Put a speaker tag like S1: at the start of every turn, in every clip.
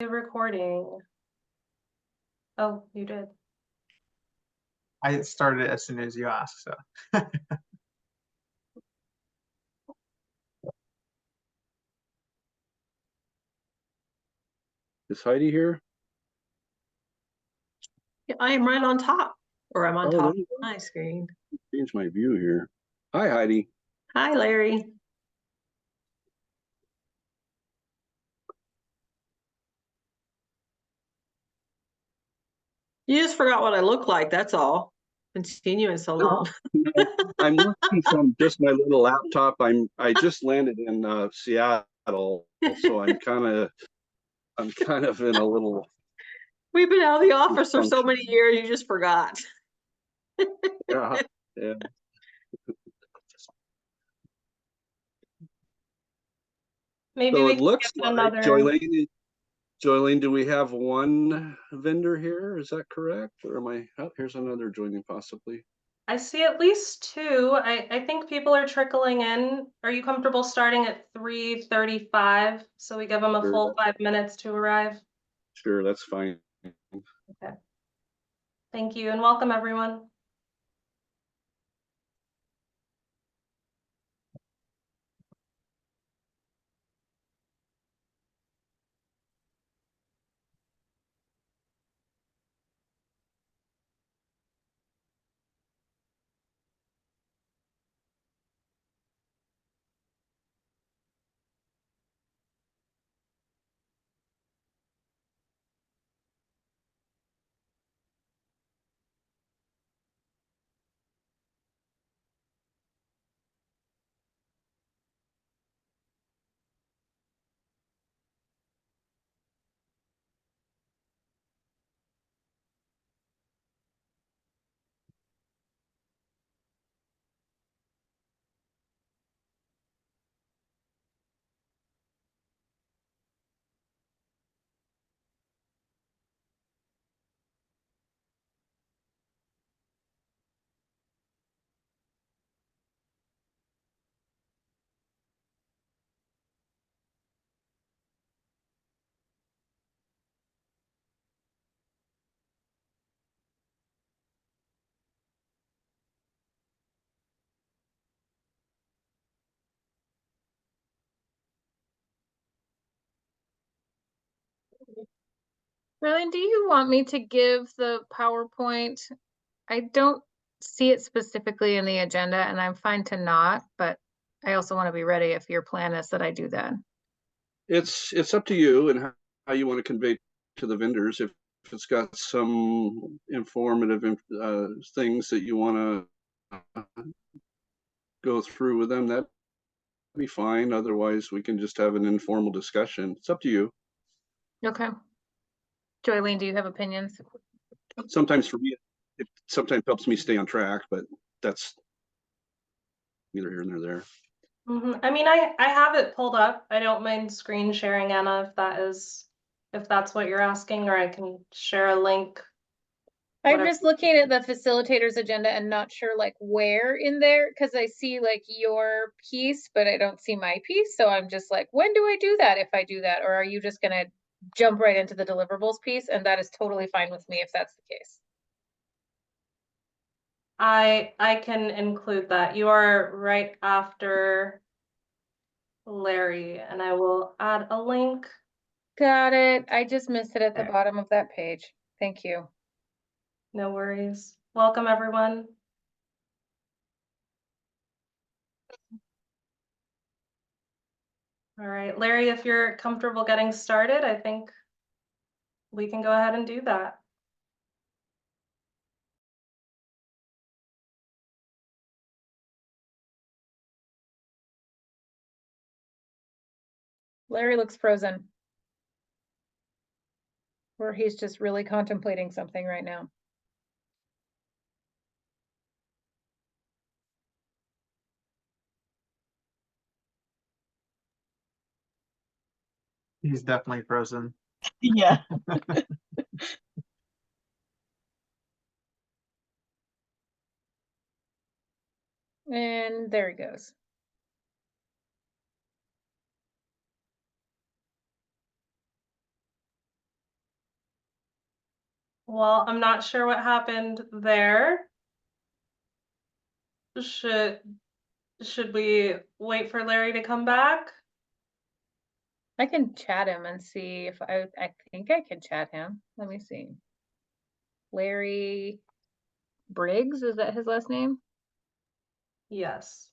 S1: Recording. Oh, you did.
S2: I started as soon as you asked, so.
S3: Is Heidi here?
S1: Yeah, I am right on top, or I'm on
S3: Oh,
S1: top
S3: there you
S1: of my screen.
S3: Change my view here. Hi, Heidi.
S1: Hi, Larry. You just forgot what I look like, that's all. Continuing so long.
S3: I'm working from just my little laptop. I just landed in Seattle, so I'm kind of in a little.
S1: We've been out of the office for so many years, you just forgot.
S3: Yeah, yeah.
S1: Maybe
S3: So
S1: we
S3: it
S1: can
S3: looks
S1: get
S3: like
S1: another.
S3: Joylene, do we have one vendor here? Is that correct? Or am I? Oh, here's another joining possibly.
S1: I see at least two. I think people are trickling in. Are you comfortable starting at 3:35 so we give them a
S3: Sure.
S1: full 5 minutes to arrive?
S3: Sure, that's fine.
S1: Okay. Thank you and welcome everyone.
S4: Marlene, do you want me to give the PowerPoint? I don't see it specifically in the agenda and I'm fine to not, but I also want to be ready if your plan is that I do that.
S3: It's up to you and how you want to convey to the vendors. If it's got some informative things that you want to go through with them, that'd be fine. Otherwise, we can just have an informal discussion. It's up to you.
S4: Okay. Joylene, do you have opinions?
S3: Sometimes for me, it sometimes helps me stay on track, but that's neither here nor there.
S1: I mean, I have it pulled up. I don't mind screen sharing, Anna, if that's what you're asking, or I can share a link.
S4: I'm just looking at the facilitator's agenda and not sure like where in there, because I see like your piece, but I don't see my piece. So I'm just like, when do I do that if I do that? Or are you just gonna jump right into the deliverables piece? And that is totally fine with me if that's the case.
S1: I can include that. You are right after Larry, and I will add a link.
S4: Got it. I just missed it at the bottom of that page. Thank you.
S1: No worries. Welcome, everyone. All right, Larry, if you're comfortable getting started, I think we can go ahead and do that.
S4: Larry looks frozen. Or he's just really contemplating something right now.
S2: He's definitely frozen.
S5: Yeah.
S4: And there he goes.
S1: Well, I'm not sure what happened there. Should we wait for Larry to come back?
S4: I can chat him and see if I think I can chat him. Let me see. Larry Briggs, is that his last name?
S1: Yes.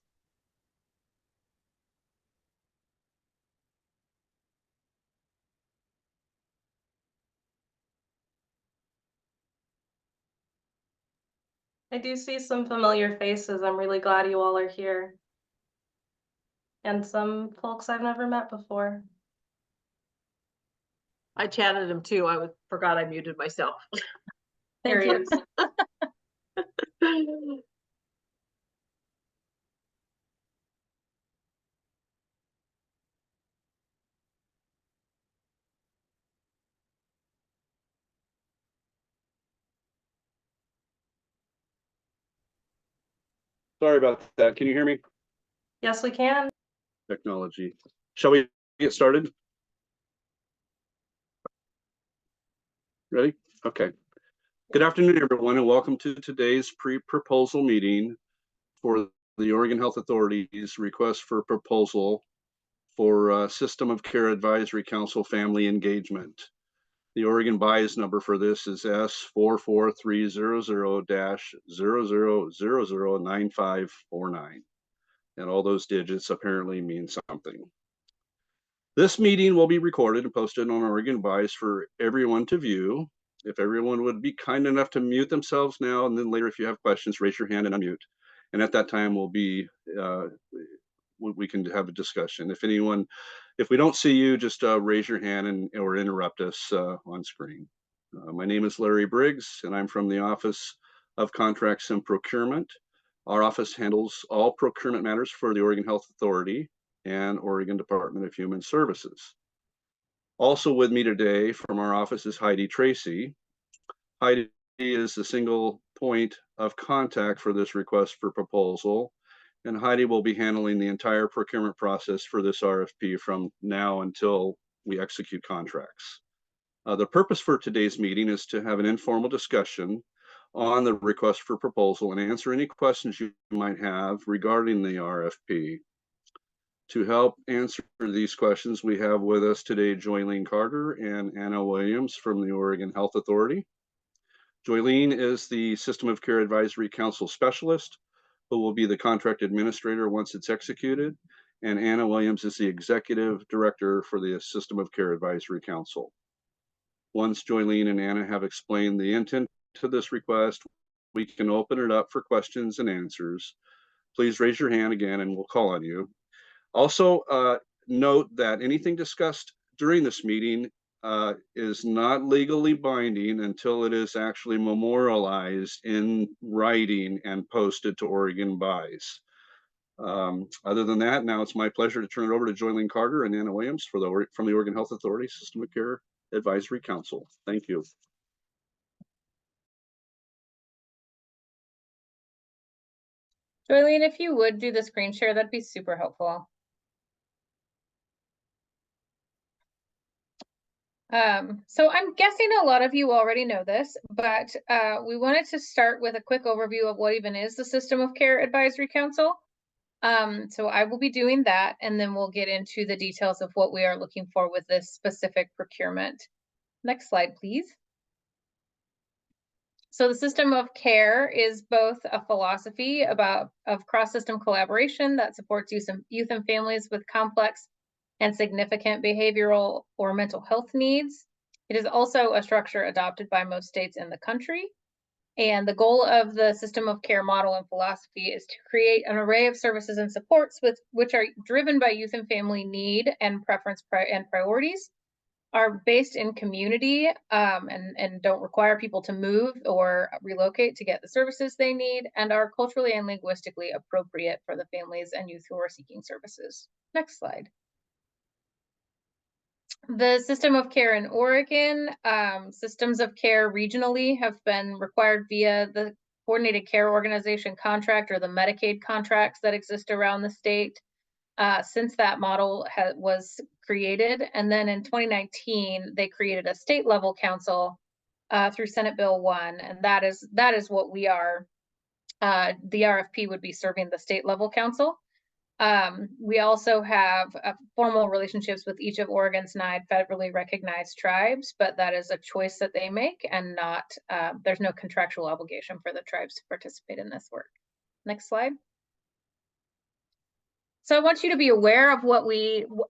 S1: I do see some familiar faces. I'm really glad you all are here. And some folks I've never met before.
S5: I chatted him too. Forgot I muted myself.
S1: There
S5: Thank
S1: he
S5: you.
S1: is.
S3: Sorry about that. Can you hear me?
S1: Yes, we can.
S3: Technology. Shall we get started? Ready? Okay. Good afternoon, everyone, and welcome to today's pre-proposal meeting for the Oregon Health Authority's request for proposal for System of Care Advisory Council Family Engagement. The Oregon BIES number for this is S44300-00009549. And all those digits apparently mean something. This meeting will be recorded and posted on Oregon BIES for everyone to view. If everyone would be kind enough to mute themselves now, and then later if you have questions, raise your hand and unmute. And at that time we can have a discussion. If we don't see you, just raise your hand or interrupt us on screen. My name is Larry Briggs, and I'm from the Office of Contracts and Procurement. Our office handles all procurement matters for the Oregon Health Authority and Oregon Department of Human Services. Also with me today from our office is Heidi Tracy. Heidi is the single point of contact for this request for proposal, and Heidi will be handling the entire procurement process for this RFP from now until we execute contracts. The purpose for today's meeting is to have an informal discussion on the request for proposal and answer any questions you might have regarding the RFP. To help answer these questions, we have with us today Joylene Carter and Anna Williams from the Oregon Health Authority. Joylene is the System of Care Advisory Council Specialist, who will be the contract administrator once it's executed, and Anna Williams is the Executive Director for the System of Care Advisory Council. Once Joylene and Anna have explained the intent to this request, we can open it up for questions and answers. Please raise your hand again and we'll call on you. Also, note that anything discussed during this meeting is not legally binding until it is actually memorialized in writing and posted to Oregon BIES. Other than that, now it's my pleasure to turn it over to Joylene Carter and Anna Williams from the Oregon Health Authority System of Care Advisory Council. Thank you.
S4: Joylene, if you would do the screen share, that'd be super helpful. So I'm guessing a lot of you already know this, but we wanted to start with a quick overview of what even is the System of Care Advisory Council. So I will be doing that, and then we'll get into the details of what we are looking for with this specific procurement. Next slide, please. So the System of Care is both a philosophy of cross-system collaboration that supports youth and families with complex and significant behavioral or mental health needs. It is also a structure adopted by most states in the country. And the goal of the System of Care model and philosophy is to create an array of services and supports which are driven by youth and family need and preference and priorities, are based in community and don't require people to move or relocate to get the services they need, and are culturally and linguistically appropriate for the families and youth who are seeking services. Next slide. The System of Care in Oregon, systems of care regionally have been required via the Coordinated Care Organization contract or the Medicaid contracts that exist around the state since that model was created. And then in 2019, they created a state level council through Senate Bill 1, and that is what we are. The RFP would be serving the state level council. We also have formal relationships with each of Oregon's 9 federally recognized tribes, but that is a choice that they make, and not there's no contractual obligation for the tribes to participate in this work. Next slide. So I want you to be aware of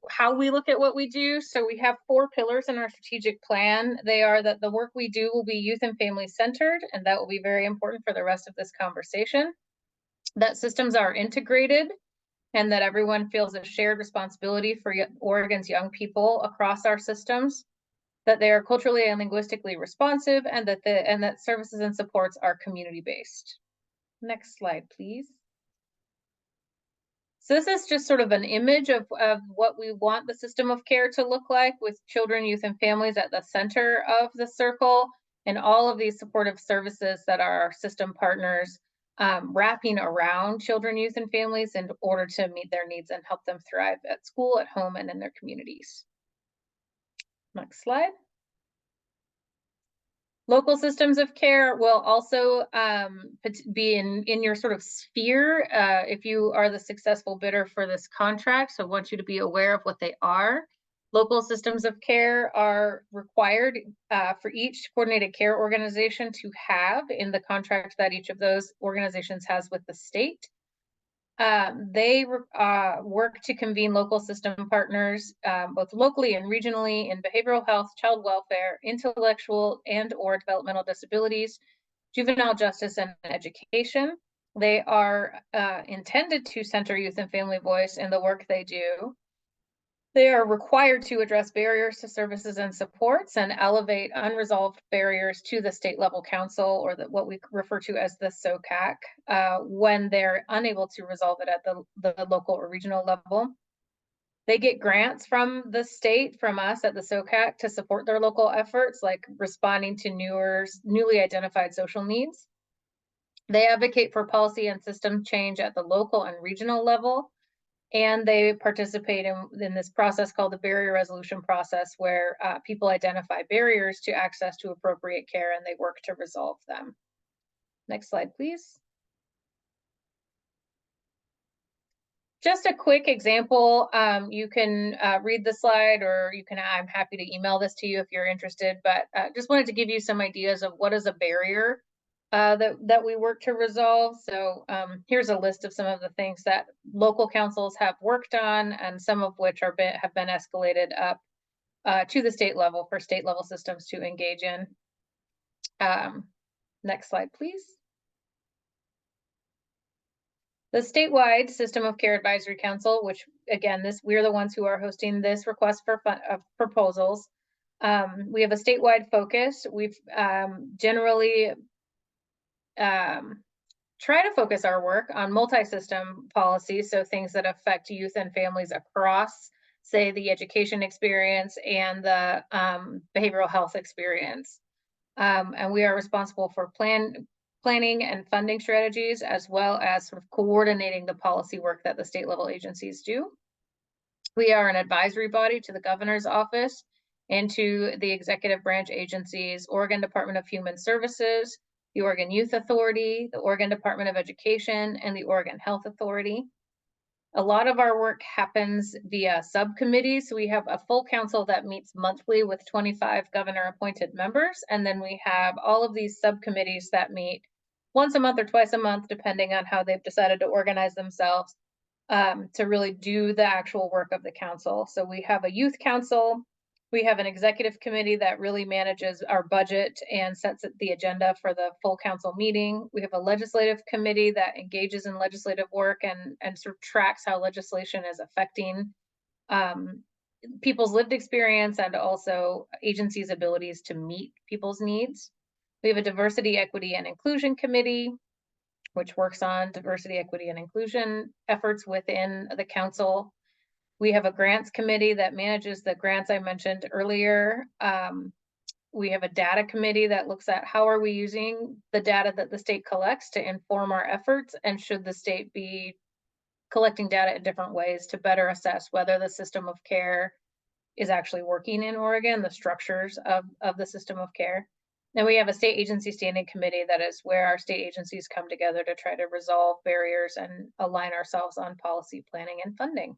S4: how we look at what we do. So we have 4 pillars in our strategic plan. They are that the work we do will be youth and family centered, and that will be very important for the rest of this conversation. That systems are integrated, and that everyone feels a shared responsibility for Oregon's young people across our systems, that they are culturally and linguistically responsive, and that services and supports are community-based. Next slide, please. So this is just sort of an image of what we want the system of care to look like, with children, youth, and families at the center of the circle, and all of these supportive services that are our system partners wrapping around children, youth, and families in order to meet their needs and help them thrive at school, at home, and in their communities. Next slide. Local systems of care will also be in your sort of sphere if you are the successful bidder for this contract. So I want you to be aware of what they are. Local systems of care are required for each coordinated care organization to have in the contract that each of those organizations has with the state. They work to convene local system partners, both locally and regionally, in behavioral health, child welfare, intellectual and/or developmental disabilities, juvenile justice, and education. They are intended to center youth and family voice in the work they do. They are required to address barriers to services and supports and elevate unresolved barriers to the state level council, or what we refer to as the SOCAC, when they're unable to resolve it at the local or regional level. They get grants from the state, from us at the SOCAC, to support their local efforts, like responding to newly identified social needs. They advocate for policy and system change at the local and regional level. And they participate in this process called the barrier resolution process, where people identify barriers to access to appropriate care and they work to resolve them. Next slide, please. Just a quick example. You can read the slide, or I'm happy to email this to you if you're interested, but just wanted to give you some ideas of what is a barrier that we work to resolve. So here's a list of some of the things that local councils have worked on, and some of which have been escalated up to the state level for state level systems to engage in. Next slide, please. The statewide System of Care Advisory Council, which again, we're the ones who are hosting this request for proposals. We have a statewide focus. We've generally try to focus our work on multi-system policies, so things that affect youth and families across, say, the education experience and the behavioral health experience. And we are responsible for planning and funding strategies, as well as sort of coordinating the policy work that the state level agencies do. We are an advisory body to the governor's office and to the executive branch agencies, Oregon Department of Human Services, the Oregon Youth Authority, the Oregon Department of Education, and the Oregon Health Authority. A lot of our work happens via subcommittees. So we have a full council that meets monthly with 25 governor appointed members. And then we have all of these subcommittees that meet once a month or twice a month, depending on how they've decided to organize themselves, to really do the actual work of the council. So we have a youth council. We have an executive committee that really manages our budget and sets the agenda for the full council meeting. We have a legislative committee that engages in legislative work and sort of tracks how legislation is affecting people's lived experience and also agencies' abilities to meet people's needs. We have a diversity, equity, and inclusion committee, which works on diversity, equity, and inclusion efforts within the council. We have a grants committee that manages the grants I mentioned earlier. We have a data committee that looks at how are we using the data that the state collects to inform our efforts, and should the state be collecting data in different ways to better assess whether the system of care is actually working in Oregon, the structures of the system of care. And we have a state agency standing committee that is where our state agencies come together to try to resolve barriers and align ourselves on policy planning and funding.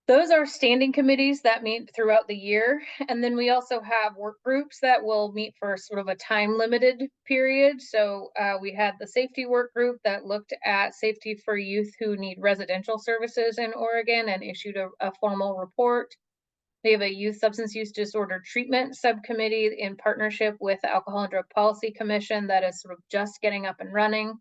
S4: Those are standing committees that meet throughout the year. And then we also have work groups that will meet for sort of a time limited period. So we had the safety work group that looked at safety for youth who need residential services in Oregon and issued a formal report. We have a youth substance use disorder treatment subcommittee in partnership with the Alcohol and Drug Policy Commission that is sort of just getting up and running.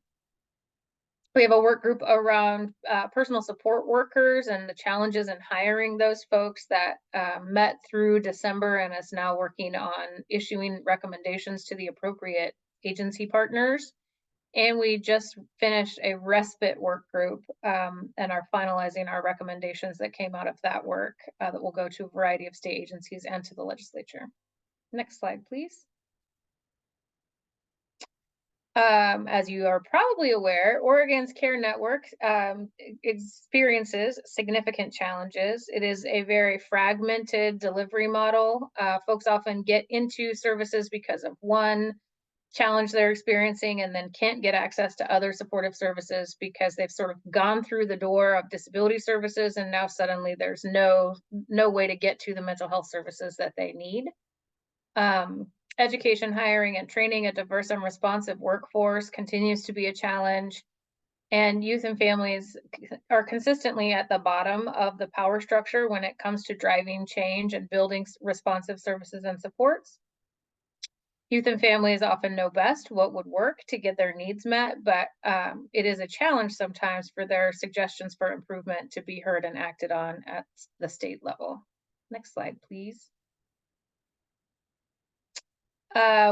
S4: We have a work group around personal support workers and the challenges in hiring those folks that met through December and is now working on issuing recommendations to the appropriate agency partners. And we just finished a respite work group and are finalizing our recommendations that came out of that work that will go to a variety of state agencies and to the legislature. Next slide, please. As you are probably aware, Oregon's CARE network experiences significant challenges. It is a very fragmented delivery model. Folks often get into services because of one challenge they're experiencing and then can't get access to other supportive services because they've sort of gone through the door of disability services and now suddenly there's no way to get to the mental health services that they need. Education, hiring, and training a diverse and responsive workforce continues to be a challenge. And youth and families are consistently at the bottom of the power structure when it comes to driving change and building responsive services and supports. Youth and families often know best what would work to get their needs met, but it is a challenge sometimes for their suggestions for improvement to be heard and acted on at the state level. Next slide, please.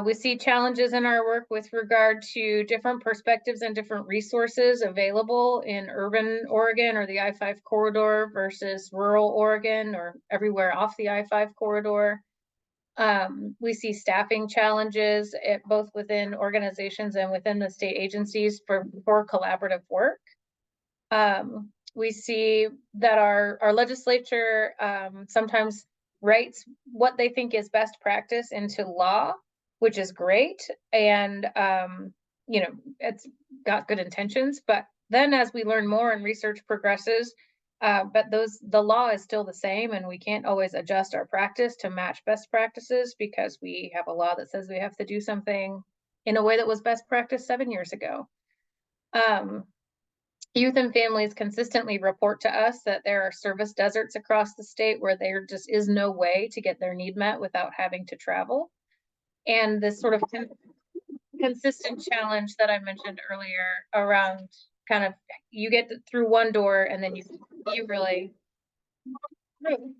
S4: We see challenges in our work with regard to different perspectives and different resources available in urban Oregon or the I-5 corridor versus rural Oregon or everywhere off the I-5 corridor. We see staffing challenges both within organizations and within the state agencies for collaborative work. We see that our legislature sometimes writes what they think is best practice into law, which is great. And, you know, it's got good intentions, but then as we learn more and research progresses, but the law is still the same and we can't always adjust our practice to match best practices because we have a law that says we have to do something in a way that was best practice 7 years ago. Youth and families consistently report to us that there are service deserts across the state where there just is no way to get their need met without having to travel. And this sort of consistent challenge that I mentioned earlier around kind of you get through one door and then you really, I'm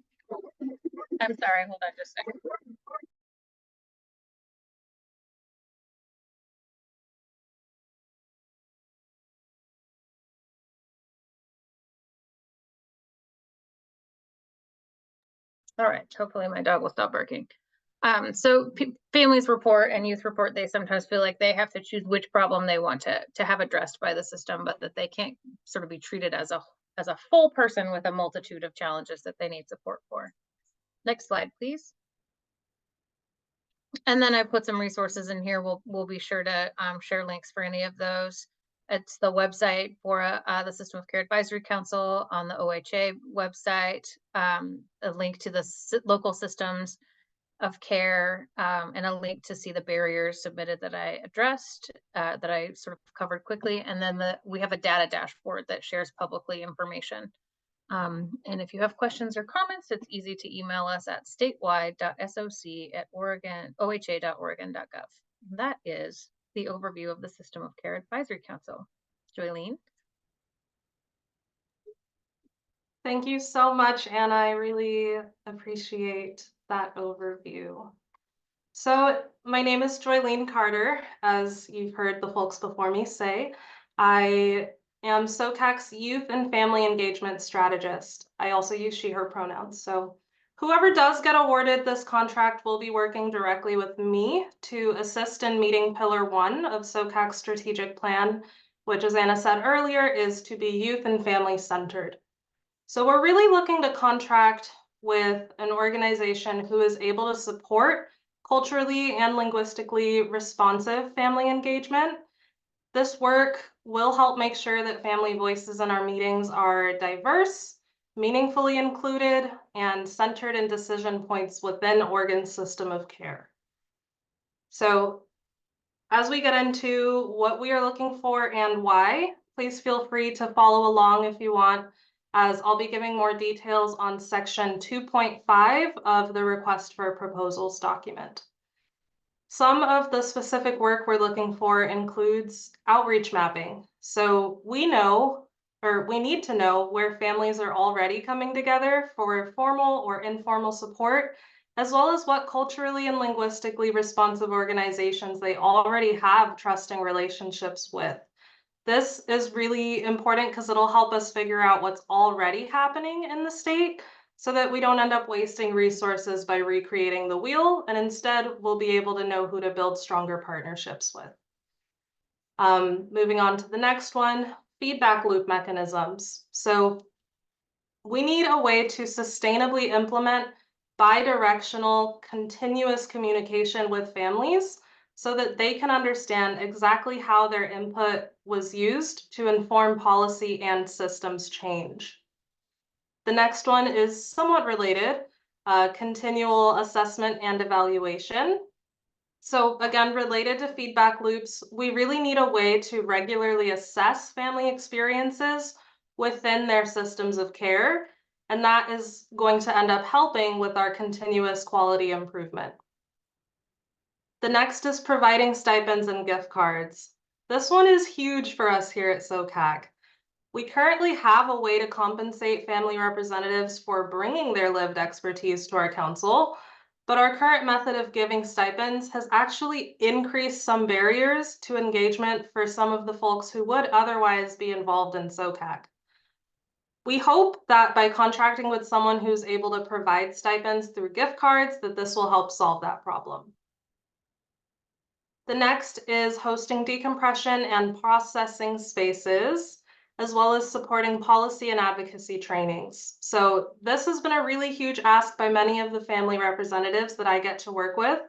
S4: sorry, hold on just a second. All right, hopefully my dog will stop barking. So families report and youth report, they sometimes feel like they have to choose which problem they want to have addressed by the system, but that they can't sort of be treated as a full person with a multitude of challenges that they need support for. Next slide, please. And then I put some resources in here. We'll be sure to share links for any of those. It's the website for the System of Care Advisory Council on the OHA website, a link to the local systems of care, and a link to see the barriers submitted that I addressed, that I sort of covered quickly. And then we have a data dashboard that shares publicly information. And if you have questions or comments, it's easy to email us at statewide.soc@oha.oregon.gov. That is the overview of the System of Care Advisory Council. Joylene?
S1: Thank you so much, Anna. I really appreciate that overview. So my name is Joylene Carter, as you've heard the folks before me say. I am SOCAC's Youth and Family Engagement Strategist. I also use she, her pronouns. So whoever does get awarded this contract will be working directly with me to assist in meeting Pillar 1 of SOCAC's strategic plan, which, as Anna said earlier, is to be youth and family centered. So we're really looking to contract with an organization who is able to support culturally and linguistically responsive family engagement. This work will help make sure that family voices in our meetings are diverse, meaningfully included, and centered in decision points within Oregon's system of care. So as we get into what we are looking for and why, please feel free to follow along if you want, as I'll be giving more details on section 2.5 of the request for proposals document. Some of the specific work we're looking for includes outreach mapping. So we know, or we need to know, where families are already coming together for formal or informal support, as well as what culturally and linguistically responsive organizations they already have trusting relationships with. This is really important because it'll help us figure out what's already happening in the state so that we don't end up wasting resources by recreating the wheel, and instead we'll be able to know who to build stronger partnerships with. Moving on to the next one, feedback loop mechanisms. So we need a way to sustainably implement bi-directional continuous communication with families so that they can understand exactly how their input was used to inform policy and systems change. The next one is somewhat related, continual assessment and evaluation. So again, related to feedback loops, we really need a way to regularly assess family experiences within their systems of care, and that is going to end up helping with our continuous quality improvement. The next is providing stipends and gift cards. This one is huge for us here at SOCAC. We currently have a way to compensate family representatives for bringing their lived expertise to our council, but our current method of giving stipends has actually increased some barriers to engagement for some of the folks who would otherwise be involved in SOCAC. We hope that by contracting with someone who's able to provide stipends through gift cards, that this will help solve that problem. The next is hosting decompression and processing spaces, as well as supporting policy and advocacy trainings. So this has been a really huge ask by many of the family representatives that I get to work with.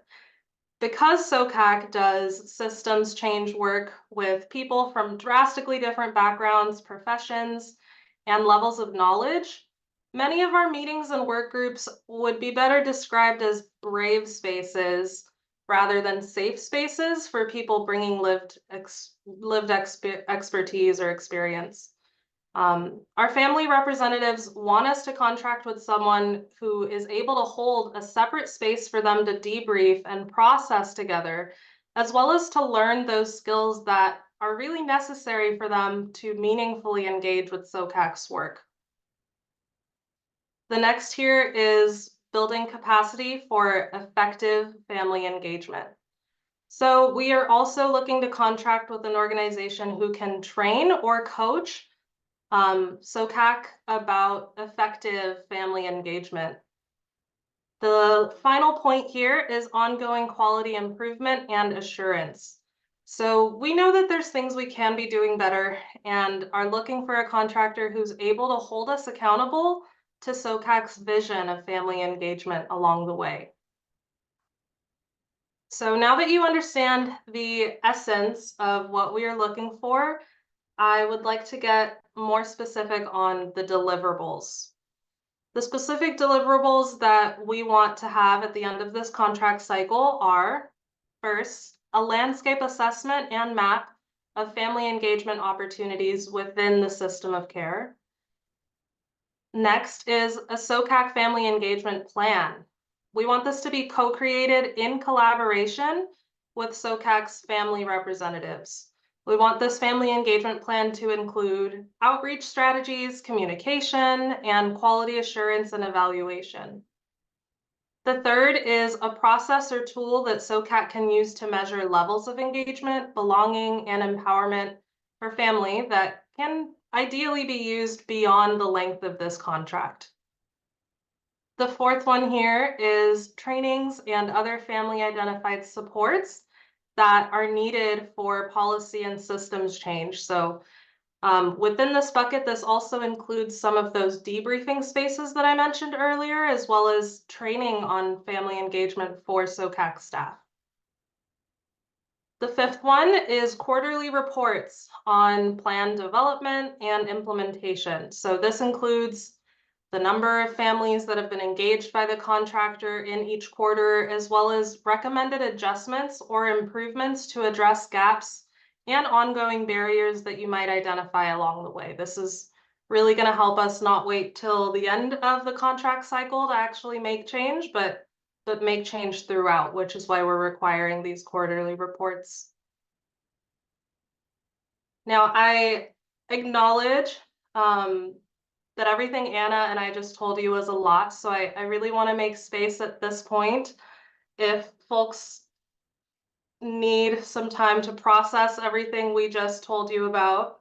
S1: Because SOCAC does systems change work with people from drastically different backgrounds, professions, and levels of knowledge, many of our meetings and work groups would be better described as brave spaces rather than safe spaces for people bringing lived expertise or experience. Our family representatives want us to contract with someone who is able to hold a separate space for them to debrief and process together, as well as to learn those skills that are really necessary for them to meaningfully engage with SOCAC's work. The next here is building capacity for effective family engagement. So we are also looking to contract with an organization who can train or coach SOCAC about effective family engagement. The final point here is ongoing quality improvement and assurance. So we know that there's things we can be doing better and are looking for a contractor who's able to hold us accountable to SOCAC's vision of family engagement along the way. So now that you understand the essence of what we are looking for, I would like to get more specific on the deliverables. The specific deliverables that we want to have at the end of this contract cycle are, first, a landscape assessment and map of family engagement opportunities within the system of care. Next is a SOCAC family engagement plan. We want this to be co-created in collaboration with SOCAC's family representatives. We want this family engagement plan to include outreach strategies, communication, and quality assurance and evaluation. The third is a process or tool that SOCAC can use to measure levels of engagement, belonging, and empowerment for family that can ideally be used beyond the length of this contract. The fourth one here is trainings and other family identified supports that are needed for policy and systems change. So Within this bucket, this also includes some of those debriefing spaces that I mentioned earlier, as well as training on family engagement for SOCAC staff. The fifth one is quarterly reports on plan development and implementation. So this includes the number of families that have been engaged by the contractor in each quarter, as well as recommended adjustments or improvements to address gaps and ongoing barriers that you might identify along the way. This is really going to help us not wait till the end of the contract cycle to actually make change, but make change throughout, which is why we're requiring these quarterly reports. Now, I acknowledge that everything Anna and I just told you was a lot, so I really want to make space at this point. If folks need some time to process everything we just told you about,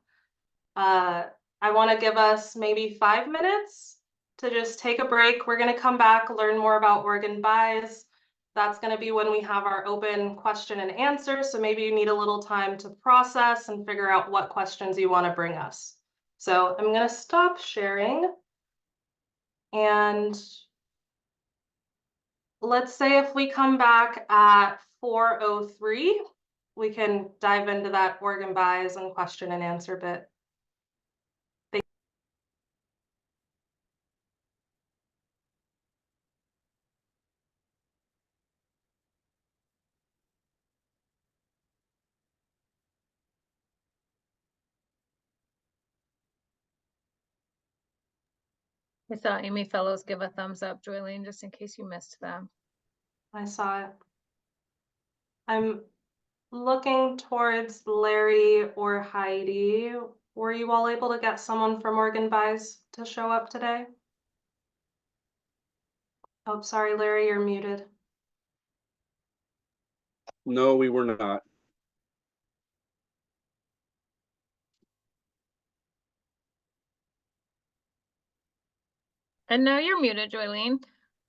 S1: I want to give us maybe 5 minutes to just take a break. We're going to come back, learn more about Oregon Buys. That's going to be when we have our open question and answer. So maybe you need a little time to process and figure out what questions you want to bring us. So I'm going to stop sharing. And let's say if we come back at 4:03, we can dive into that Oregon Buys and question and answer bit.
S4: I saw Amy Fellows give a thumbs up, Joylene, just in case you missed them.
S1: I saw it. I'm looking towards Larry or Heidi. Were you all able to get someone from Oregon Buys to show up today? Oh, sorry, Larry, you're muted.
S3: No, we were not.
S4: And no, you're muted, Joylene.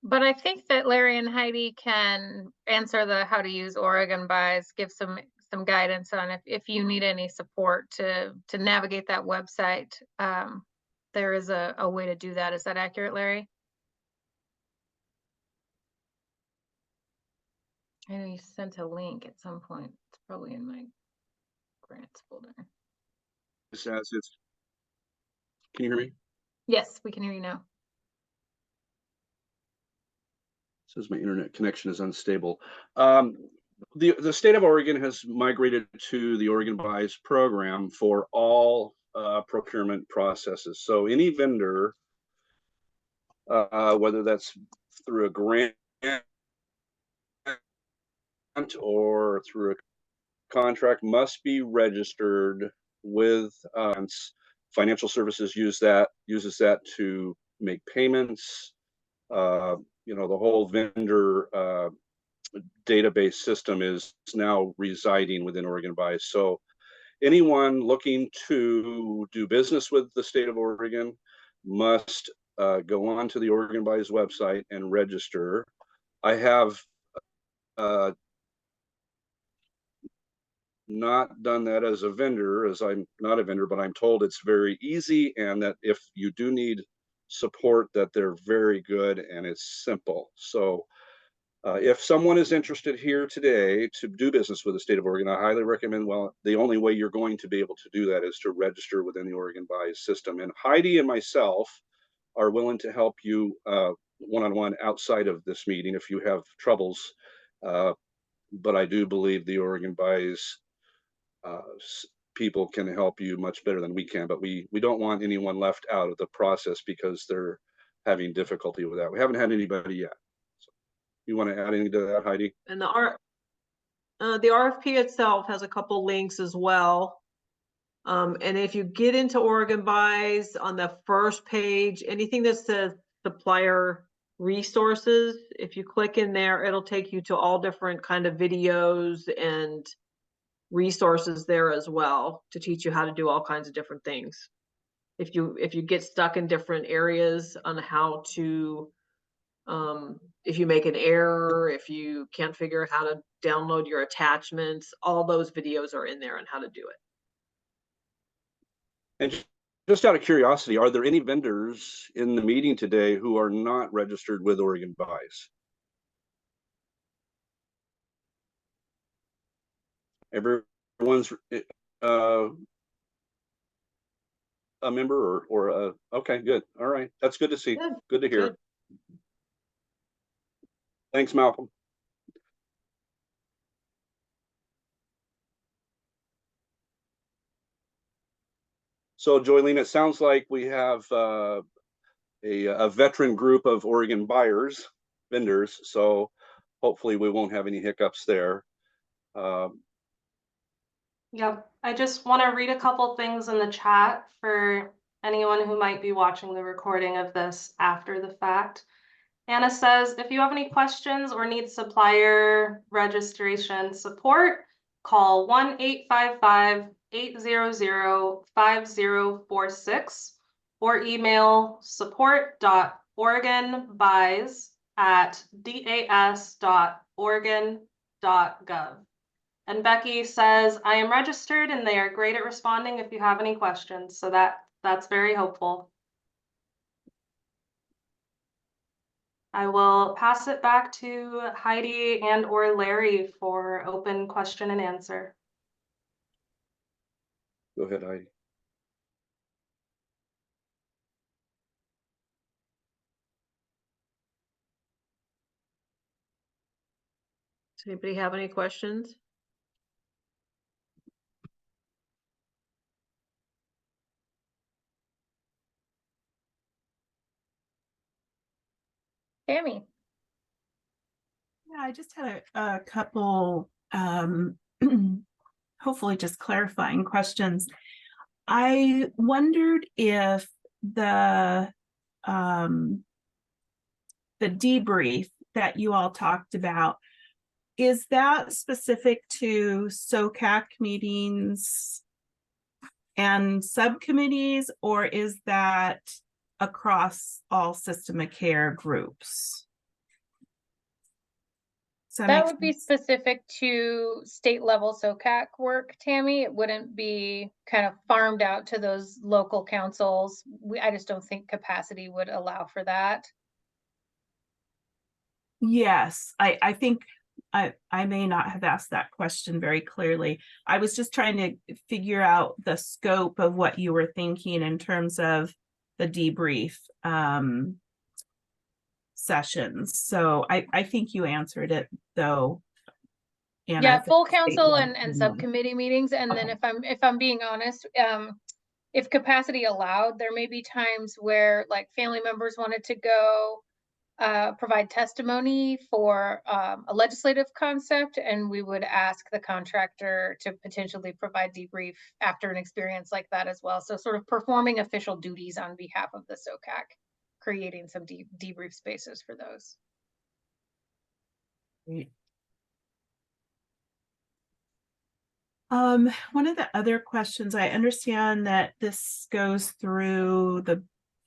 S4: But I think that Larry and Heidi can answer the how to use Oregon Buys, give some guidance on if you need any support to navigate that website. There is a way to do that. Is that accurate, Larry? I know you sent a link at some point. It's probably in my grants folder.
S3: It says it's. Can you hear me?
S4: Yes, we can hear you now.
S3: It says my internet connection is unstable. The state of Oregon has migrated to the Oregon Buys program for all procurement processes. So any vendor, whether that's through a grant or through a contract, must be registered with financial services. Uses that to make payments. You know, the whole vendor database system is now residing within Oregon Buys. So anyone looking to do business with the state of Oregon must go on to the Oregon Buys website and register. I have not done that as a vendor, as I'm not a vendor, but I'm told it's very easy, and that if you do need support, that they're very good and it's simple. So if someone is interested here today to do business with the state of Oregon, I highly recommend, well, the only way you're going to be able to do that is to register within the Oregon Buys system. And Heidi and myself are willing to help you one-on-one outside of this meeting if you have troubles. But I do believe the Oregon Buys people can help you much better than we can. But we don't want anyone left out of the process because they're having difficulty with that. We haven't had anybody yet. You want to add anything to that, Heidi?
S5: And the RFP itself has a couple links as well. And if you get into Oregon Buys, on the first page, anything that says supplier resources, if you click in there, it'll take you to all different kind of videos and resources there as well to teach you how to do all kinds of different things. If you get stuck in different areas on how to if you make an error, if you can't figure out how to download your attachments, all those videos are in there on how to do it.
S3: And just out of curiosity, are there any vendors in the meeting today who are not registered with Oregon Buys? Everyone's a member or okay, good. All right. That's good to see.
S5: Good,
S3: Good to hear.
S5: good.
S3: Thanks, Malcolm. So Joylene, it sounds like we have a veteran group of Oregon buyers, vendors. So hopefully we won't have any hiccups there.
S1: Yep, I just want to read a couple things in the chat for anyone who might be watching the recording of this after the fact. Anna says, if you have any questions or need supplier registration support, call 1-855-800-5046 or email support.oregonbuys@das.oregon.gov. And Becky says, I am registered and they are great at responding if you have any questions. So that's very helpful. I will pass it back to Heidi and or Larry for open question and answer.
S3: Go ahead, Heidi.
S5: Does anybody have any questions?
S4: Tammy.
S6: Yeah, I just had a couple, hopefully just clarifying questions. I wondered if the debrief that you all talked about, is that specific to SOCAC meetings and subcommittees, or is that across all system of care groups?
S4: That would be specific to state level SOCAC work, Tammy. It wouldn't be kind of farmed out to those local councils. I just don't think capacity would allow for that.
S6: Yes, I think I may not have asked that question very clearly. I was just trying to figure out the scope of what you were thinking in terms of the debrief sessions. So I think you answered it though. And
S4: Yeah, full council and subcommittee meetings. And then if I'm being honest, if capacity allowed, there may be times where like family members wanted to go provide testimony for a legislative concept, and we would ask the contractor to potentially provide debrief after an experience like that as well. So sort of performing official duties on behalf of the SOCAC, creating some debrief spaces for those.
S6: Great. One of the other questions, I understand that this goes through the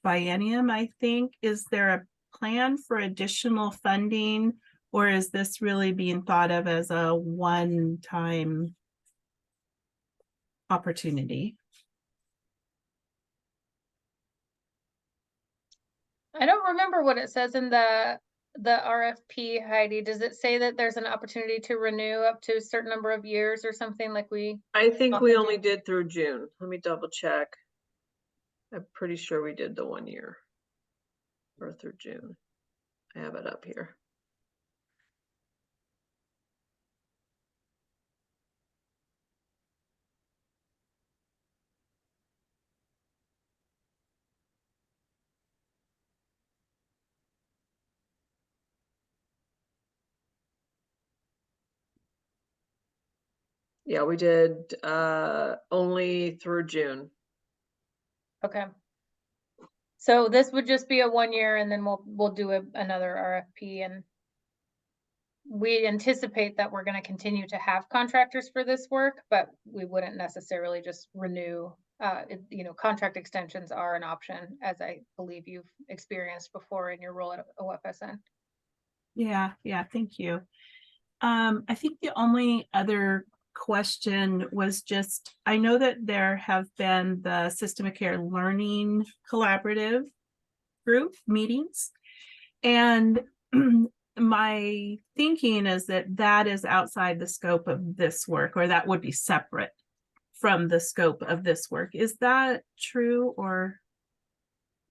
S6: biennium, I think. Is there a plan for additional funding, or is this really being thought of as a one-time opportunity?
S4: I don't remember what it says in the RFP, Heidi. Does it say that there's an opportunity to renew up to a certain number of years or something like we?
S5: I think we
S4: Often
S5: only
S4: do.
S5: did through June. Let me double check. I'm pretty sure we did the 1 year or through June. I have it up here. Yeah, we did only through June.
S4: Okay. So this would just be a 1 year, and then we'll do another RFP, and we anticipate that we're going to continue to have contractors for this work, but we wouldn't necessarily just renew. You know, contract extensions are an option, as I believe you've experienced before in your role at OFSN.
S6: Yeah, thank you. I think the only other question was just, I know that there have been the System of Care Learning Collaborative group meetings. And my thinking is that that is outside the scope of this work, or that would be separate from the scope of this work. Is that true, or?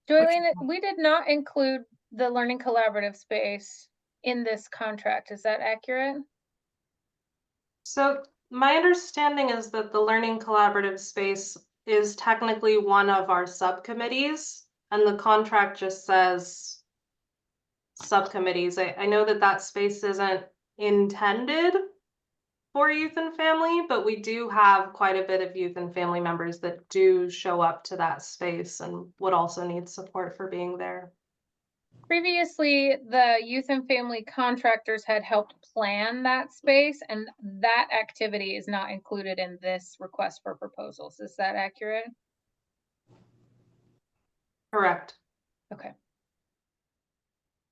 S4: Joylene, we did not include the learning collaborative space in this contract. Is that accurate?
S1: So my understanding is that the learning collaborative space is technically one of our subcommittees, and the contract just says subcommittees. I know that that space isn't intended for youth and family, but we do have quite a bit of youth and family members that do show up to that space and would also need support for being there.
S4: Previously, the youth and family contractors had helped plan that space, and that activity is not included in this request for proposals. Is that accurate?
S1: Correct.
S4: Okay.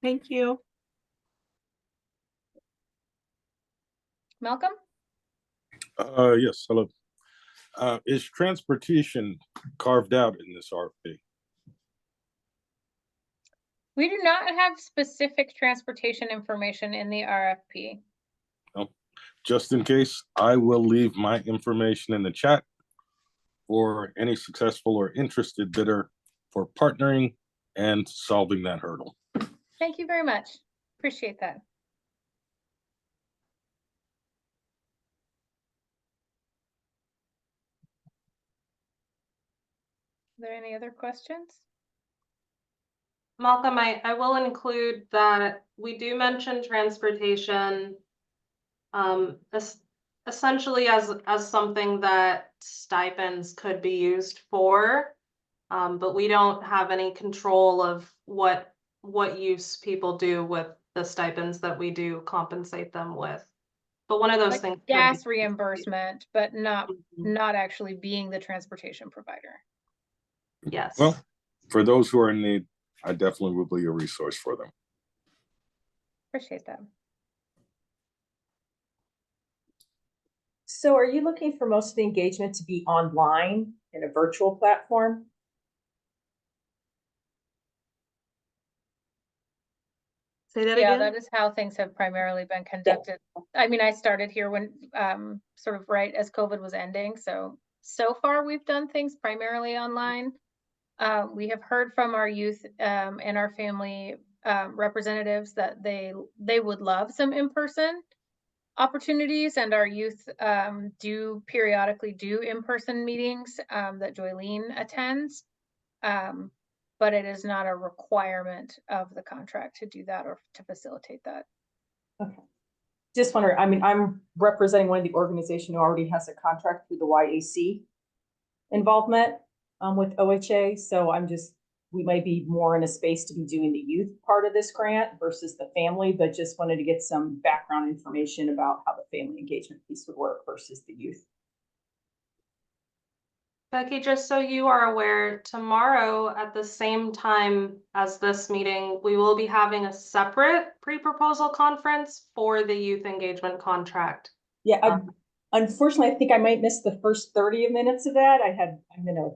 S6: Thank you.
S4: Malcolm?
S7: Yes, hello. Is transportation carved out in this RFP?
S4: We do not have specific transportation information in the RFP.
S7: Just in case, I will leave my information in the chat for any successful or interested bidder for partnering and solving that hurdle.
S4: Thank you very much. Appreciate that. Are there any other questions?
S1: Malcolm, I will include that we do mention transportation essentially as something that stipends could be used for, but we don't have any control of what use people do with the stipends that we do compensate them with. But one of those
S4: Like
S1: things.
S4: gas reimbursement, but not
S1: Mhm.
S4: actually being the transportation provider.
S1: Yes.
S7: Well, for those who are in need, I definitely will be a resource for them.
S4: Appreciate that.
S8: So are you looking for most of the engagement to be online in a virtual platform?
S5: Say that
S4: Yeah,
S5: again?
S4: that is how things have primarily been conducted. I mean, I started here when sort of right as COVID was ending. So far we've done things primarily online. We have heard from our youth and our family representatives that they would love some in-person opportunities, and our youth do periodically do in-person meetings that Joylene attends. But it is not a requirement of the contract to do that or to facilitate that.
S8: Okay. Just wonder, I mean, I'm representing one of the organizations who already has a contract through the YAC involvement with OHA. So we might be more in a space to be doing the youth part of this grant versus the family, but just wanted to get some background information about how the family engagement piece would work versus the youth.
S1: Becky, just so you are aware, tomorrow at the same time as this meeting, we will be having a separate pre-proposal conference for the youth engagement contract.
S8: Yeah, unfortunately, I think I might miss the first 30 minutes of that. I'm in a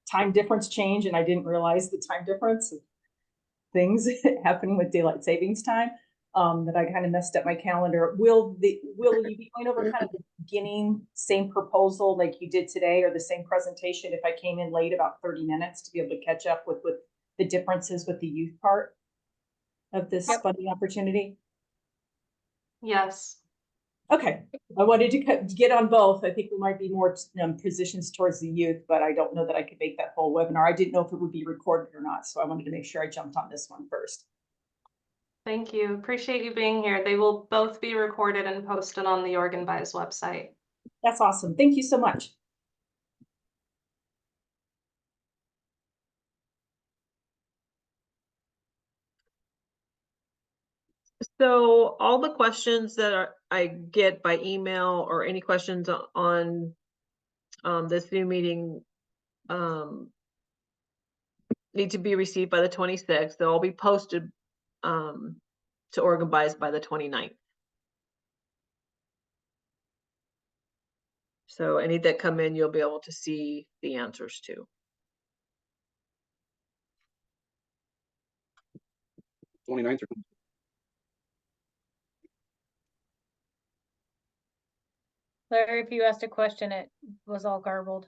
S8: time difference change and I didn't realize the time difference of things happening with daylight savings time. That I kind of messed up my calendar. Will you be going over kind of the beginning, same proposal like you did today, or the same presentation if I came in late about 30 minutes to be able to catch up with the differences with the youth part of this funding opportunity?
S1: Yes.
S8: Okay, I wanted to get on both. I think we might be more positions towards the youth, but I don't know that I could make that whole webinar. I didn't know if it would be recorded or not, so I wanted to make sure I jumped on this one first.
S1: Thank you. Appreciate you being here. They will both be recorded and posted on the OrganVise website.
S8: That's awesome. Thank you so much.
S5: So all the questions that I get by email or any questions on this new meeting need to be received by the 26th. They'll all be posted to OrganVise by the 29th. So any that come in, you'll be able to see the answers to.
S3: 29th or
S4: Larry, if you asked a question, it was all garbled.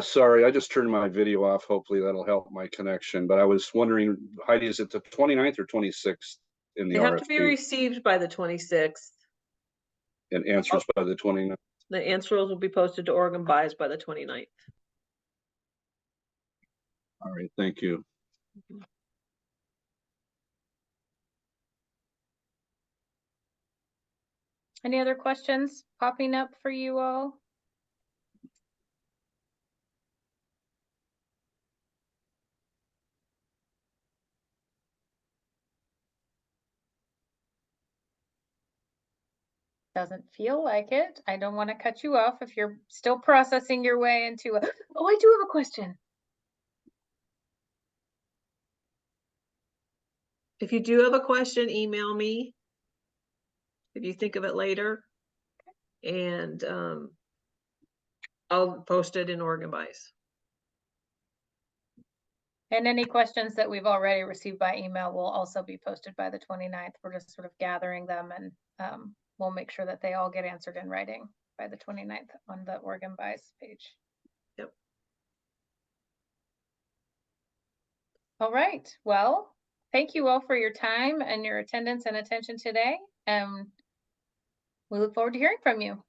S3: sorry, I just turned my video off. Hopefully that'll help my connection. But I was wondering, Heidi, is it the 29th or 26th in the
S5: They have to be
S3: RFP
S5: received by the 26th.
S3: and answers by the 29th?
S5: The answers will be posted to Oregon Buys by the 29th.
S3: All right, thank you.
S4: Any other questions popping up for you all? Doesn't feel like it. I don't want to cut you off if you're still processing your way into a, oh, I do have a question.
S5: If you do have a question, email me. If you think of it later. And I'll post it in Oregon Buys.
S4: And any questions that we've already received by email will also be posted by the 29th. We're just sort of gathering them, and we'll make sure that they all get answered in writing by the 29th on the Oregon Buys page.
S5: Yep.
S4: All right. Well, thank you all for your time and your attendance and attention today. We look forward to hearing from you.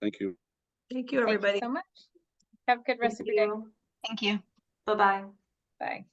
S3: Thank you.
S5: Thank you,
S4: Thank you
S5: everybody.
S4: so much. Have a good rest of your day.
S1: Thank you. Bye-bye.
S4: Bye.